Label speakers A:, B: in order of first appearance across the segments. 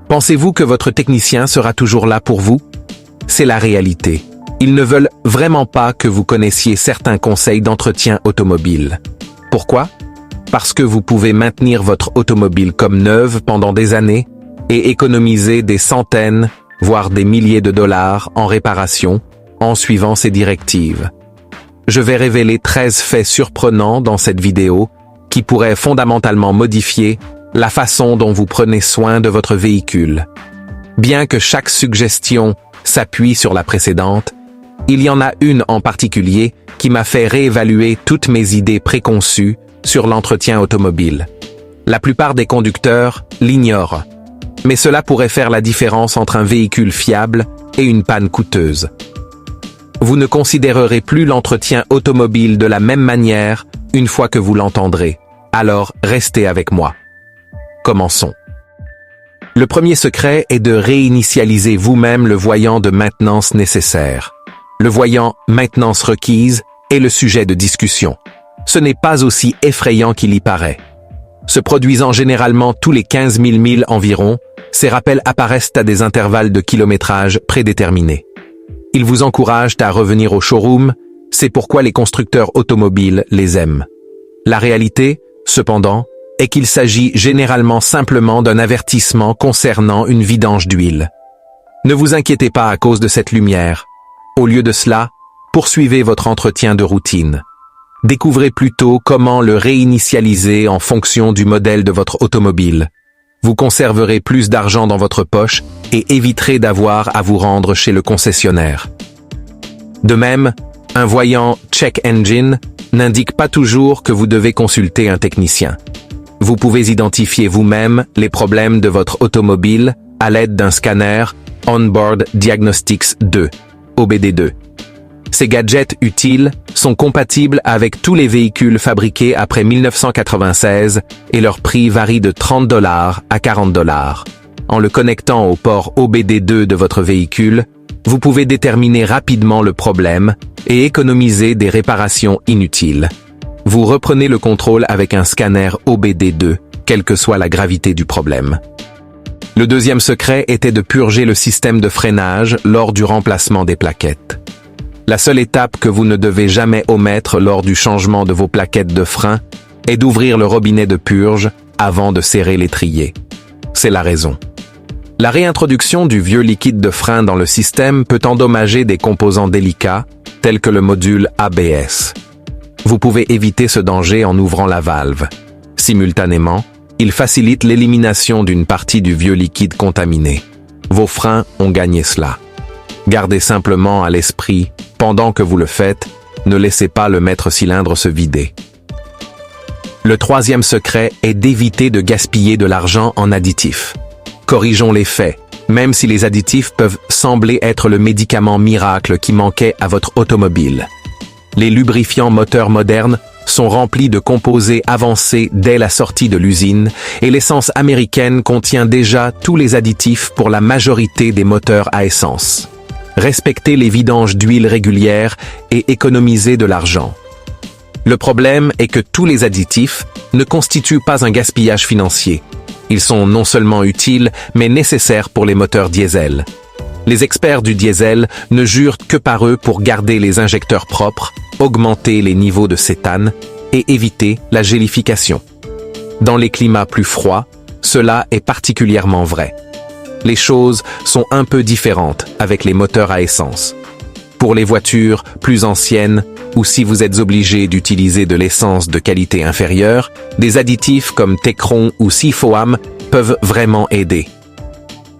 A: Pensez-vous que votre technicien sera toujours là pour vous? C'est la réalité. Ils ne veulent vraiment pas que vous connaissiez certains conseils d'entretien automobile. Pourquoi? Parce que vous pouvez maintenir votre automobile comme neuve pendant des années et économiser des centaines, voire des milliers de dollars en réparation en suivant ces directives. Je vais révéler 13 faits surprenants dans cette vidéo qui pourraient fondamentalement modifier la façon dont vous prenez soin de votre véhicule. Bien que chaque suggestion s'appuie sur la précédente, il y en a une en particulier qui m'a fait réévaluer toutes mes idées préconçues sur l'entretien automobile. La plupart des conducteurs l'ignorent, mais cela pourrait faire la différence entre un véhicule fiable et une panne coûteuse. Vous ne considérerez plus l'entretien automobile de la même manière une fois que vous l'entendrez. Alors, restez avec moi. Commençons. Le premier secret est de réinitialiser vous-même le voyant de maintenance nécessaire. Le voyant « maintenance requise » est le sujet de discussion. Ce n'est pas aussi effrayant qu'il y paraît. Se produisant généralement tous les 15 000 milles environ, ces rappels apparaissent à des intervalles de kilométrage prédéterminés. Ils vous encouragent à revenir au showroom, c'est pourquoi les constructeurs automobiles les aiment. La réalité, cependant, est qu'il s'agit généralement simplement d'un avertissement concernant une vidange d'huile. Ne vous inquiétez pas à cause de cette lumière. Au lieu de cela, poursuivez votre entretien de routine. Découvrez plutôt comment le réinitialiser en fonction du modèle de votre automobile. Vous conserverez plus d'argent dans votre poche et éviterez d'avoir à vous rendre chez le concessionnaire. De même, un voyant Check Engine n'indique pas toujours que vous devez consulter un technicien. Vous pouvez identifier vous-même les problèmes de votre automobile à l'aide d'un scanner On-Board Diagnostics 2, OBD2. Ces gadgets utiles sont compatibles avec tous les véhicules fabriqués après 1996 et leur prix varie de $30 à $40. En le connectant au port OBD2 de votre véhicule, vous pouvez déterminer rapidement le problème et économiser des réparations inutiles. Vous reprenez le contrôle avec un scanner OBD2, quelle que soit la gravité du problème. Le deuxième secret était de purger le système de freinage lors du remplacement des plaquettes. La seule étape que vous ne devez jamais omettre lors du changement de vos plaquettes de frein est d'ouvrir le robinet de purge avant de serrer l'étrier. C'est la raison. La réintroduction du vieux liquide de frein dans le système peut endommager des composants délicats, tels que le module ABS. Vous pouvez éviter ce danger en ouvrant la valve. Simultanément, il facilite l'élimination d'une partie du vieux liquide contaminé. Vos freins ont gagné cela. Gardez simplement à l'esprit, pendant que vous le faites, ne laissez pas le maître-cylindre se vider. Le troisième secret est d'éviter de gaspiller de l'argent en additifs. Corrigeons les faits, même si les additifs peuvent sembler être le médicament miracle qui manquait à votre automobile. Les lubrifiants moteurs modernes sont remplis de composés avancés dès la sortie de l'usine et l'essence américaine contient déjà tous les additifs pour la majorité des moteurs à essence. Respectez les vidanges d'huile régulières et économisez de l'argent. Le problème est que tous les additifs ne constituent pas un gaspillage financier. Ils sont non seulement utiles, mais nécessaires pour les moteurs diesel. Les experts du diesel ne jurent que par eux pour garder les injecteurs propres, augmenter les niveaux de cétane et éviter la gélification. Dans les climats plus froids, cela est particulièrement vrai. Les choses sont un peu différentes avec les moteurs à essence. Pour les voitures plus anciennes, ou si vous êtes obligé d'utiliser de l'essence de qualité inférieure, des additifs comme Tecron ou Sifoam peuvent vraiment aider.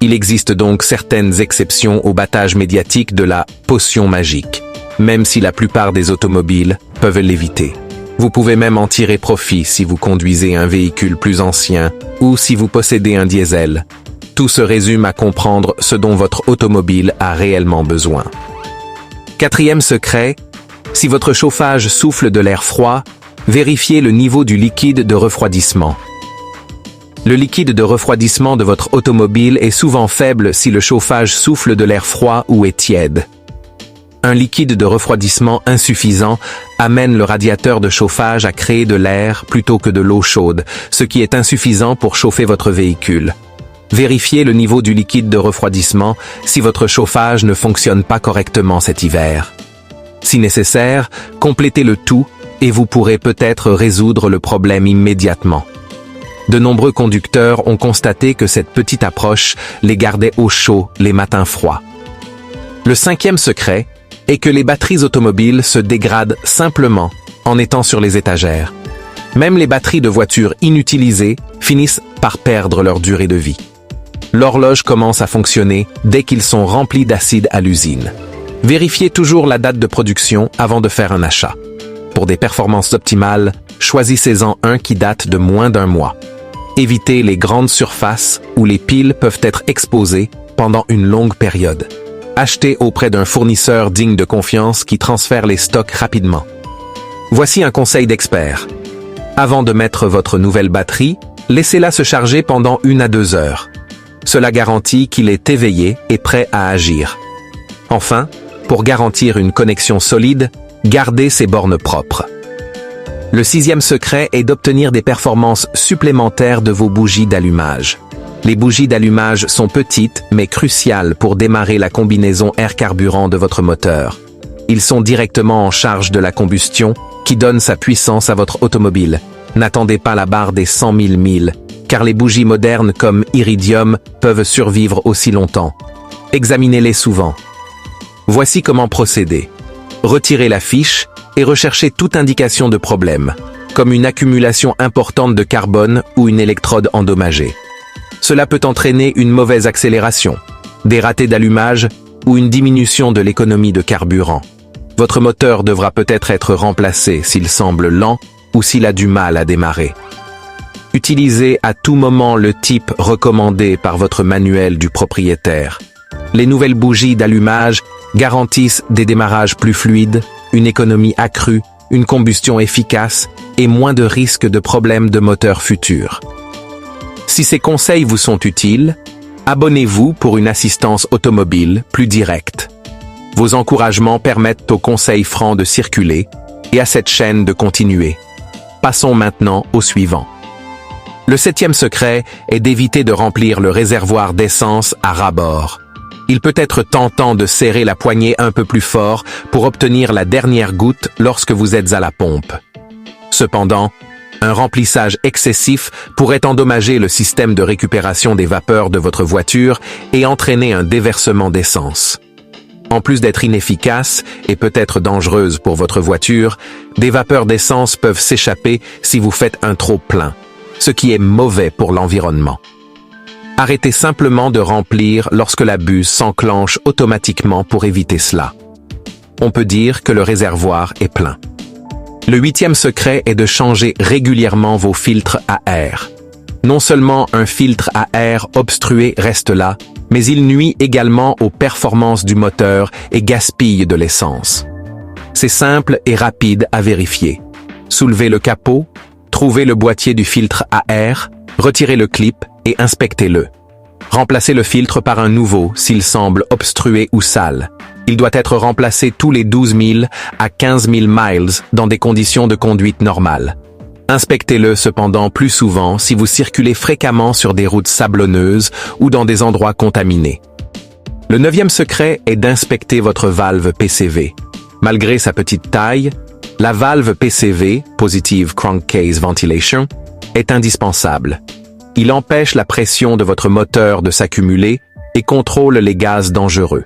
A: Il existe donc certaines exceptions au battage médiatique de la potion magique, même si la plupart des automobiles peuvent l'éviter. Vous pouvez même en tirer profit si vous conduisez un véhicule plus ancien ou si vous possédez un diesel. Tout se résume à comprendre ce dont votre automobile a réellement besoin. Quatrième secret, si votre chauffage souffle de l'air froid, vérifiez le niveau du liquide de refroidissement. Le liquide de refroidissement de votre automobile est souvent faible si le chauffage souffle de l'air froid ou est tiède. Un liquide de refroidissement insuffisant amène le radiateur de chauffage à créer de l'air plutôt que de l'eau chaude, ce qui est insuffisant pour chauffer votre véhicule. Vérifiez le niveau du liquide de refroidissement si votre chauffage ne fonctionne pas correctement cet hiver. Si nécessaire, complétez le tout et vous pourrez peut-être résoudre le problème immédiatement. De nombreux conducteurs ont constaté que cette petite approche les gardait au chaud les matins froids. Le cinquième secret est que les batteries automobiles se dégradent simplement en étant sur les étagères. Même les batteries de voitures inutilisées finissent par perdre leur durée de vie. L'horloge commence à fonctionner dès qu'ils sont remplis d'acide à l'usine. Vérifiez toujours la date de production avant de faire un achat. Pour des performances optimales, choisissez-en un qui date de moins d'un mois. Évitez les grandes surfaces où les piles peuvent être exposées pendant une longue période. Achetez auprès d'un fournisseur digne de confiance qui transfère les stocks rapidement. Voici un conseil d'expert. Avant de mettre votre nouvelle batterie, laissez-la se charger pendant 1 à 2 heures. Cela garantit qu'il est éveillé et prêt à agir. Enfin, pour garantir une connexion solide, gardez ces bornes propres. Le 6e secret est d'obtenir des performances supplémentaires de vos bougies d'allumage. Les bougies d'allumage sont petites mais cruciales pour démarrer la combinaison air-carburant de votre moteur. Ils sont directement en charge de la combustion qui donne sa puissance à votre automobile. N'attendez pas la barre des 100 000 milles, car les bougies modernes comme Iridium peuvent survivre aussi longtemps. Examinez-les souvent. Voici comment procéder. Retirez la fiche et recherchez toute indication de problème, comme une accumulation importante de carbone ou une électrode endommagée. Cela peut entraîner une mauvaise accélération, des ratés d'allumage ou une diminution de l'économie de carburant. Votre moteur devra peut-être être remplacé s'il semble lent ou s'il a du mal à démarrer. Utilisez à tout moment le type recommandé par votre manuel du propriétaire. Les nouvelles bougies d'allumage garantissent des démarrages plus fluides, une économie accrue, une combustion efficace et moins de risques de problèmes de moteur futurs. Si ces conseils vous sont utiles, abonnez-vous pour une assistance automobile plus directe. Vos encouragements permettent aux conseils francs de circuler et à cette chaîne de continuer. Passons maintenant au suivant. Le 7e secret est d'éviter de remplir le réservoir d'essence à ras-bord. Il peut être tentant de serrer la poignée un peu plus fort pour obtenir la dernière goutte lorsque vous êtes à la pompe. Cependant, un remplissage excessif pourrait endommager le système de récupération des vapeurs de votre voiture et entraîner un déversement d'essence. En plus d'être inefficace et peut-être dangereuse pour votre voiture, des vapeurs d'essence peuvent s'échapper si vous faites un trop plein, ce qui est mauvais pour l'environnement. Arrêtez simplement de remplir lorsque la buse s'enclenche automatiquement pour éviter cela. On peut dire que le réservoir est plein. Le 8e secret est de changer régulièrement vos filtres à air. Non seulement un filtre à air obstrué reste là, mais il nuit également aux performances du moteur et gaspille de l'essence. C'est simple et rapide à vérifier. Soulevez le capot, trouvez le boîtier du filtre à air, retirez le clip et inspectez-le. Remplacez le filtre par un nouveau s'il semble obstrué ou sale. Il doit être remplacé tous les 12 000 à 15 000 miles dans des conditions de conduite normales. Inspectez-le cependant plus souvent si vous circulez fréquemment sur des routes sablonneuses ou dans des endroits contaminés. Le 9e secret est d'inspecter votre valve PCV. Malgré sa petite taille, la valve PCV, Positive Crankcase Ventilation, est indispensable. Il empêche la pression de votre moteur de s'accumuler et contrôle les gaz dangereux.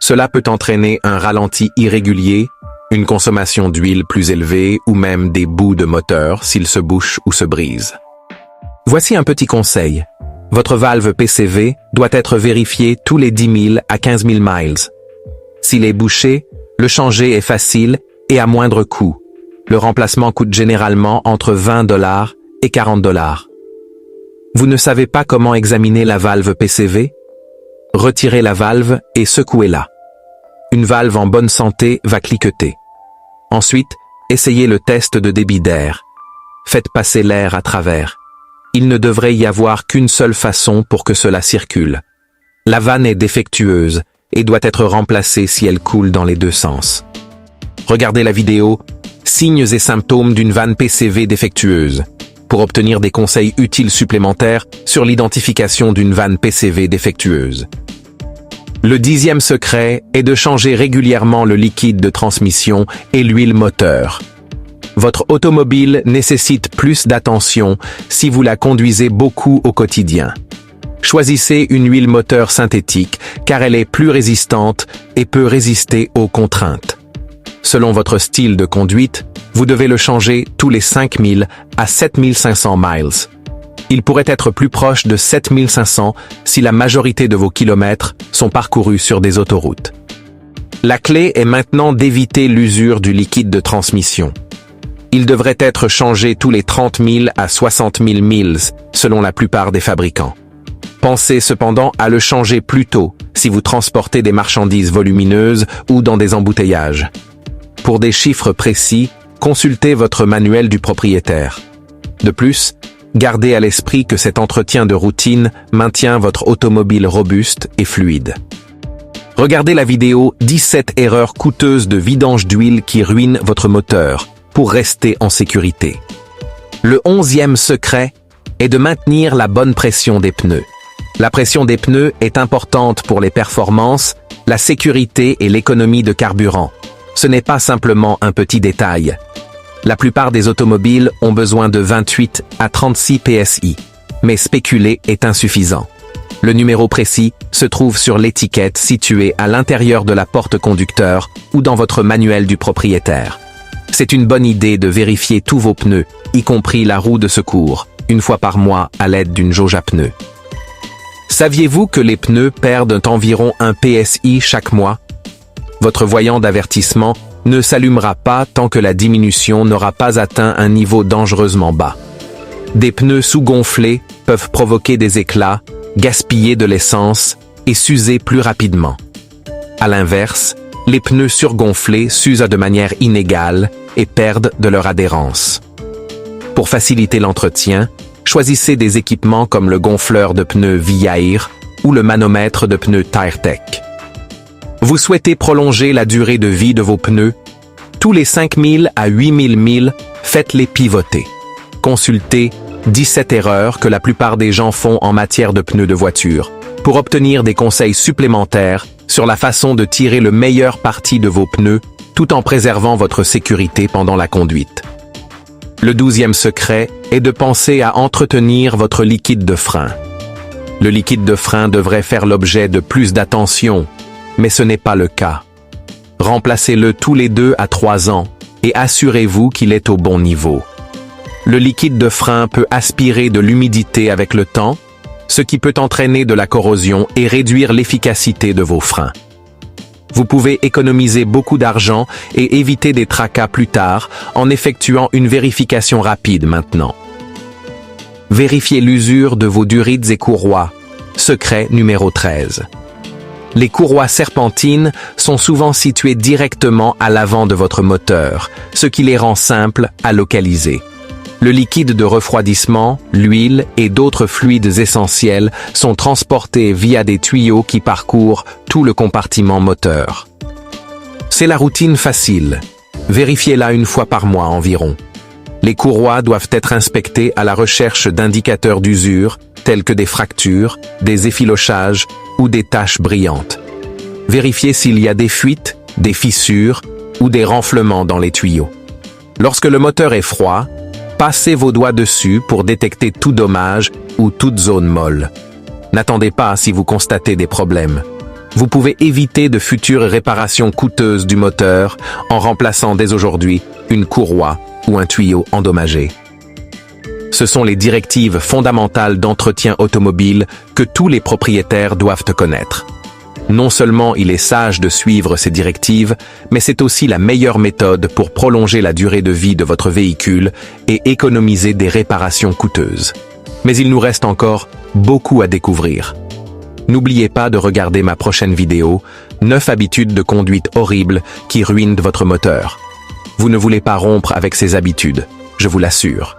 A: Cela peut entraîner un ralenti irrégulier, une consommation d'huile plus élevée ou même des bouts de moteur s'il se bouche ou se brise. Voici un petit conseil. Votre valve PCV doit être vérifiée tous les 10 000 à 15 000 miles. S'il est bouché, le changer est facile et à moindre coût. Le remplacement coûte généralement entre 20 $ et 40 $. Vous ne savez pas comment examiner la valve PCV? Retirez la valve et secouez-la. Une valve en bonne santé va cliqueter. Ensuite, essayez le test de débit d'air. Faites passer l'air à travers. Il ne devrait y avoir qu'une seule façon pour que cela circule. La vanne est défectueuse et doit être remplacée si elle coule dans les deux sens. Regardez la vidéo « Signes et symptômes d'une vanne PCV défectueuse ». pour obtenir des conseils utiles supplémentaires sur l'identification d'une vanne PCV défectueuse. Le 10e secret est de changer régulièrement le liquide de transmission et l'huile moteur. Votre automobile nécessite plus d'attention si vous la conduisez beaucoup au quotidien. Choisissez une huile moteur synthétique car elle est plus résistante et peut résister aux contraintes. Selon votre style de conduite, vous devez le changer tous les 5000 à 7500 miles. Il pourrait être plus proche de 7500 si la majorité de vos kilomètres sont parcourus sur des autoroutes. La clé est maintenant d'éviter l'usure du liquide de transmission. Il devrait être changé tous les 30 000 à 60 000 miles, selon la plupart des fabricants. Pensez cependant à le changer plus tôt si vous transportez des marchandises volumineuses ou dans des embouteillages. Pour des chiffres précis, consultez votre manuel du propriétaire. De plus, gardez à l'esprit que cet entretien de routine maintient votre automobile robuste et fluide. Regardez la vidéo 17 erreurs coûteuses de vidange d'huile qui ruinent votre moteur pour rester en sécurité. Le 11e secret est de maintenir la bonne pression des pneus. La pression des pneus est importante pour les performances, la sécurité et l'économie de carburant. Ce n'est pas simplement un petit détail. La plupart des automobiles ont besoin de 28 à 36 PSI, mais spéculer est insuffisant. Le numéro précis se trouve sur l'étiquette située à l'intérieur de la porte conducteur ou dans votre manuel du propriétaire. C'est une bonne idée de vérifier tous vos pneus, y compris la roue de secours, une fois par mois à l'aide d'une jauge à pneus. Saviez-vous que les pneus perdent environ 1 PSI chaque mois? Votre voyant d'avertissement ne s'allumera pas tant que la diminution n'aura pas atteint un niveau dangereusement bas. Des pneus sous-gonflés peuvent provoquer des éclats, gaspiller de l'essence et s'user plus rapidement. À l'inverse, les pneus surgonflés s'usent de manière inégale et perdent de leur adhérence. Pour faciliter l'entretien, choisissez des équipements comme le gonfleur de pneus Viair ou le manomètre de pneus TireTech. Vous souhaitez prolonger la durée de vie de vos pneus? Tous les 5000 à 8000 milles, faites-les pivoter. Consultez 17 erreurs que la plupart des gens font en matière de pneus de voiture pour obtenir des conseils supplémentaires sur la façon de tirer le meilleur parti de vos pneus tout en préservant votre sécurité pendant la conduite. Le 12e secret est de penser à entretenir votre liquide de frein. Le liquide de frein devrait faire l'objet de plus d'attention, mais ce n'est pas le cas. Remplacez-le tous les 2 à 3 ans et assurez-vous qu'il est au bon niveau. Le liquide de frein peut aspirer de l'humidité avec le temps, ce qui peut entraîner de la corrosion et réduire l'efficacité de vos freins. Vous pouvez économiser beaucoup d'argent et éviter des tracas plus tard en effectuant une vérification rapide maintenant. Vérifiez l'usure de vos durites et courroies. Secret numéro 13. Les courroies serpentines sont souvent situées directement à l'avant de votre moteur, ce qui les rend simples à localiser. Le liquide de refroidissement, l'huile et d'autres fluides essentiels sont transportés via des tuyaux qui parcourent tout le compartiment moteur. C'est la routine facile. Vérifiez-la une fois par mois environ. Les courroies doivent être inspectées à la recherche d'indicateurs d'usure, tels que des fractures, des effilochages ou des taches brillantes. Vérifiez s'il y a des fuites, des fissures ou des renflements dans les tuyaux. Lorsque le moteur est froid, passez vos doigts dessus pour détecter tout dommage ou toute zone molle. N'attendez pas si vous constatez des problèmes. Vous pouvez éviter de futures réparations coûteuses du moteur en remplaçant dès aujourd'hui une courroie ou un tuyau endommagé. Ce sont les directives fondamentales d'entretien automobile que tous les propriétaires doivent connaître. Non seulement il est sage de suivre ces directives, mais c'est aussi la meilleure méthode pour prolonger la durée de vie de votre véhicule et économiser des réparations coûteuses. Mais il nous reste encore beaucoup à découvrir. N'oubliez pas de regarder ma prochaine vidéo, 9 habitudes de conduite horribles qui ruinent votre moteur. Vous ne voulez pas rompre avec ces habitudes, je vous l'assure.